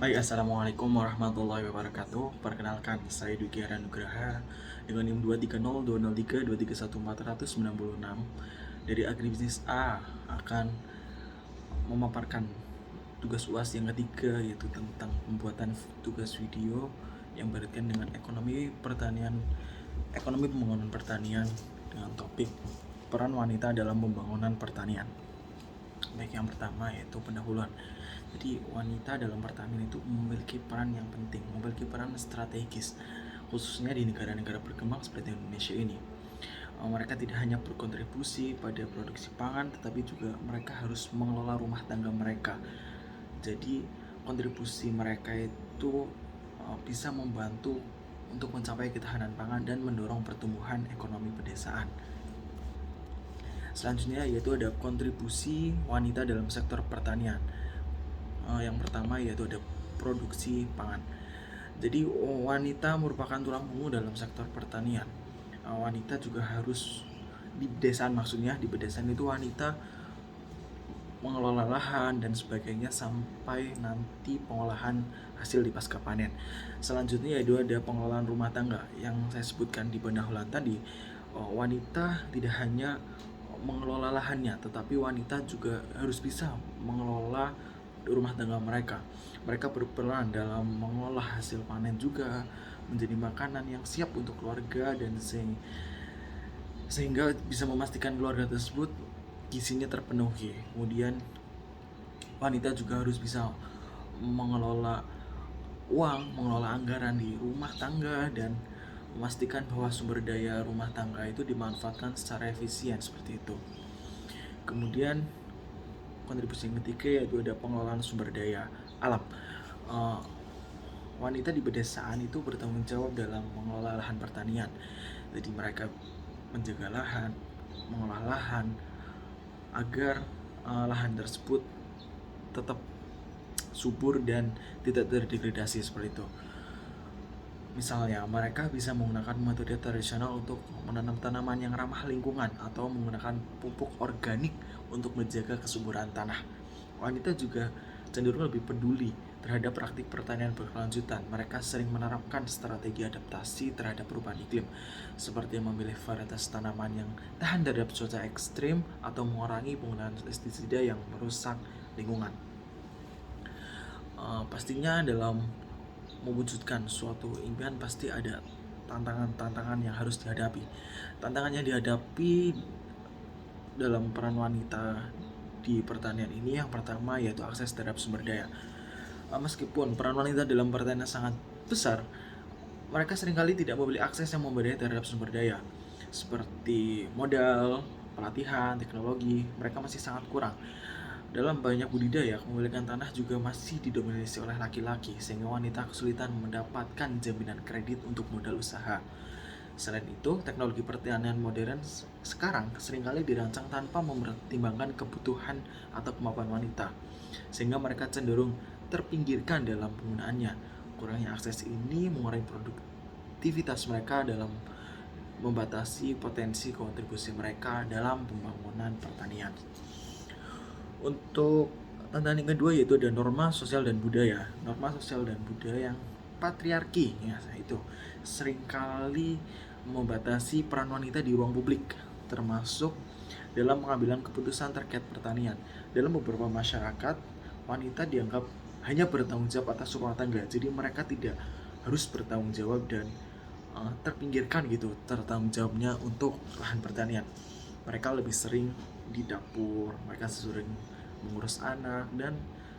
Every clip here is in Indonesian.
Baik, Assalamualaikum warahmatullahi wabarakatuh. Perkenalkan, saya Dwi Kiara Nugraha dengan NIM 2302023231496 dari Agribisnis A akan memaparkan tugas UAS yang ketiga, yaitu tentang pembuatan tugas video yang berkaitan dengan ekonomi pembangunan pertanian dengan topik peran wanita dalam pembangunan pertanian. Baik, yang pertama yaitu pendahuluan. Jadi wanita dalam pertanian itu memiliki peran yang penting, memiliki peran strategis, khususnya di negara-negara berkembang seperti Indonesia ini. Mereka tidak hanya berkontribusi pada produksi pangan, tetapi juga mereka harus mengelola rumah tangga mereka. Jadi kontribusi mereka itu bisa membantu untuk mencapai ketahanan pangan dan mendorong pertumbuhan ekonomi pedesaan. Selanjutnya yaitu ada kontribusi wanita dalam sektor pertanian. Yang pertama yaitu ada produksi pangan. Jadi wanita merupakan tulang punggung dalam sektor pertanian. Wanita juga harus di pedesaan, maksudnya di pedesaan itu wanita mengelola lahan dan sebagainya sampai nanti pengolahan hasil di pasca panen. Selanjutnya yaitu ada pengelolaan rumah tangga yang saya sebutkan di pendahuluan tadi. Wanita tidak hanya mengelola lahannya, tetapi wanita juga harus bisa mengelola rumah tangga mereka. Mereka berperan dalam mengolah hasil panen juga menjadi makanan yang siap untuk keluarga dan sehingga bisa memastikan keluarga tersebut gizinya terpenuhi. Kemudian wanita juga harus bisa mengelola uang, mengelola anggaran di rumah tangga dan memastikan bahwa sumber daya rumah tangga itu dimanfaatkan secara efisien seperti itu. Kemudian kontribusi yang ketiga yaitu ada pengelolaan sumber daya alam. Wanita di pedesaan itu bertanggung jawab dalam mengelola lahan pertanian. Jadi mereka menjaga lahan, mengolah lahan agar lahan tersebut tetap subur dan tidak terdegradasi seperti itu. Misalnya, mereka bisa menggunakan metode tradisional untuk menanam tanaman yang ramah lingkungan atau menggunakan pupuk organik untuk menjaga kesuburan tanah. Wanita juga cenderung lebih peduli terhadap praktik pertanian berkelanjutan. Mereka sering menerapkan strategi adaptasi terhadap perubahan iklim, seperti memilih varietas tanaman yang tahan terhadap cuaca ekstrim atau mengurangi penggunaan pestisida yang merusak lingkungan. Pastinya dalam mewujudkan suatu impian pasti ada tantangan-tantangan yang harus dihadapi. Tantangan yang dihadapi dalam peran wanita di pertanian ini yang pertama yaitu akses terhadap sumber daya. Meskipun peran wanita dalam pertanian sangat besar, mereka seringkali tidak memiliki akses yang memadai terhadap sumber daya seperti modal, pelatihan, teknologi. Mereka masih sangat kurang. Dalam banyak budidaya, kepemilikan tanah juga masih didominasi oleh laki-laki, sehingga wanita kesulitan mendapatkan jaminan kredit untuk modal usaha. Selain itu, teknologi pertanian modern sekarang seringkali dirancang tanpa mempertimbangkan kebutuhan atau kemampuan wanita, sehingga mereka cenderung terpinggirkan dalam penggunaannya. Kurangnya akses ini mengurangi produktivitas mereka dalam membatasi potensi kontribusi mereka dalam pembangunan pertanian. Untuk tantangan yang kedua yaitu ada norma sosial dan budaya. Norma sosial dan budaya yang patriarki ya, itu seringkali membatasi peran wanita di ruang publik, termasuk dalam pengambilan keputusan terkait pertanian. Dalam beberapa masyarakat, wanita dianggap hanya bertanggung jawab atas rumah tangga, jadi mereka tidak harus bertanggung jawab dan terpinggirkan gitu tertanggung jawabnya untuk lahan pertanian. Mereka lebih sering di dapur, mereka sering mengurus anak dan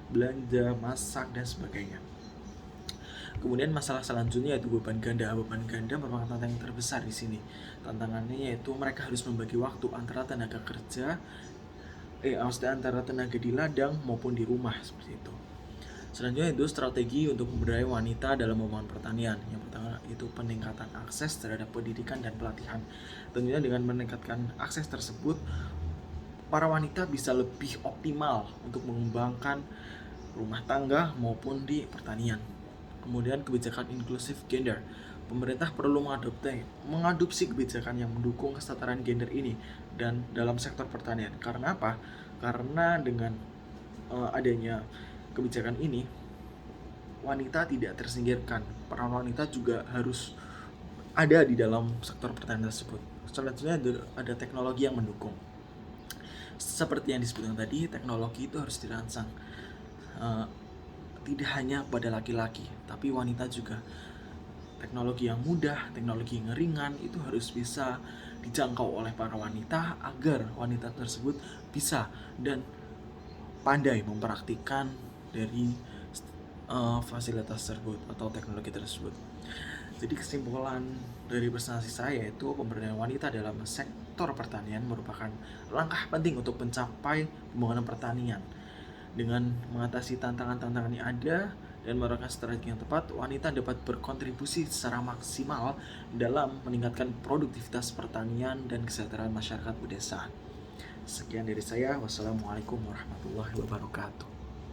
belanja, masak dan sebagainya. Kemudian masalah selanjutnya yaitu beban ganda. Beban ganda merupakan tantangan yang terbesar di sini. Tantangannya yaitu mereka harus membagi waktu antara tenaga kerja, maksudnya antara tenaga di ladang maupun di rumah seperti itu. Selanjutnya itu strategi untuk memberdayai wanita dalam membangun pertanian. Yang pertama itu peningkatan akses terhadap pendidikan dan pelatihan. Tentunya dengan meningkatkan akses tersebut, para wanita bisa lebih optimal untuk mengembangkan rumah tangga maupun di pertanian. Kemudian kebijakan inklusif gender. Pemerintah perlu mengadopsi kebijakan yang mendukung kesetaraan gender ini dan dalam sektor pertanian. Karena apa? Karena dengan adanya kebijakan ini, wanita tidak tersingkirkan. Peran wanita juga harus ada di dalam sektor pertanian tersebut. Selanjutnya ada teknologi yang mendukung. Seperti yang disebutkan tadi, teknologi itu harus dirancang tidak hanya pada laki-laki, tapi wanita juga. Teknologi yang mudah, teknologi yang ringan itu harus bisa dijangkau oleh para wanita agar wanita tersebut bisa dan pandai mempraktikkan dari fasilitas tersebut atau teknologi tersebut. Jadi kesimpulan dari presentasi saya itu pemberdayaan wanita dalam sektor pertanian merupakan langkah penting untuk mencapai pembangunan pertanian. Dengan mengatasi tantangan-tantangan yang ada dan melakukan strategi yang tepat, wanita dapat berkontribusi secara maksimal dalam meningkatkan produktivitas pertanian dan kesejahteraan masyarakat pedesaan. Sekian dari saya. Wassalamualaikum warahmatullahi wabarakatuh.